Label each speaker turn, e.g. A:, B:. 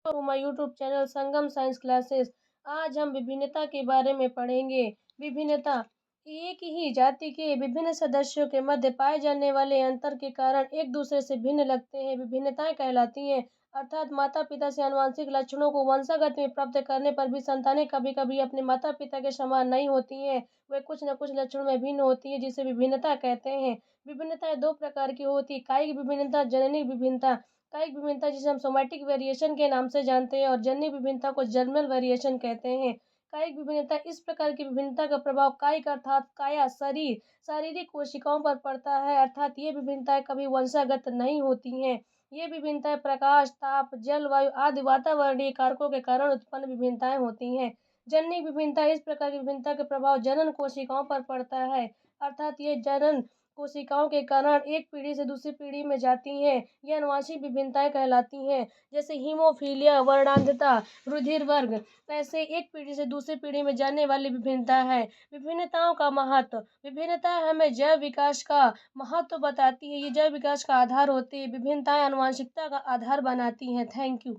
A: To my YouTube channel Sangam science classes. आज हम विभिन्नता के बारे में पढ़ेंगे। विभिन्नता एक ही जाति के विभिन्न सदस्यों के मध्य पाए जाने वाले अंतर के कारण एक दूसरे से भिन्न लगते हैं। विभिन्नताएं कहलाती हैं, अर्थात माता पिता से आनुवंशिक लक्षणों को वंशागत में प्राप्त करने पर भी संतानें कभी कभी अपने माता पिता के समान नहीं होती हैं। वे कुछ न कुछ लक्षणों में भिन्न होती है, जिसे विभिन्नता कहते हैं। विभिन्नताएं दो प्रकार की होती है, कायिक विभिन्नता, जननिक विभिन्नता। कायिक विभिन्नता जिसे हम सोमैटिक वेरिएशन के नाम से जानते हैं और जन्य विभिन्नता को जर्नल वेरिएशन कहते हैं। कायिक विभिन्नता इस प्रकार की विभिन्नता का प्रभाव कायिक अर्थात काया शरीर शारीरिक कोशिकाओं पर पड़ता है, अर्थात ये विभिन्नताएं कभी वंशागत नहीं होती हैं। ये विभिन्नताएं प्रकाश, ताप, जलवायु आदि वातावरणीय कारकों के कारण उत्पन्न विभिन्नताएं होती हैं। जन्य विभिन्नता इस प्रकार की विभिन्नता का प्रभाव जनन कोशिकाओं पर पड़ता है, अर्थात ये जनन कोशिकाओं के कारण एक पीढ़ी से दूसरी पीढ़ी में जाती हैं। ये आनुवंशिक विभिन्नताएं कहलाती हैं, जैसे हीमोफीलिया, वर्णांधता, रुधिर वर्ग। ऐसे एक पीढ़ी से दूसरी पीढ़ी में जाने वाली विभिन्नता है। विभिन्नताओं का महत्व। विभिन्नता हमें जैव विकास का महत्व बताती है। ये जैव विकास का आधार होती है। विभिन्नताएं आनुवंशिकता का आधार बनाती हैं। Thank you.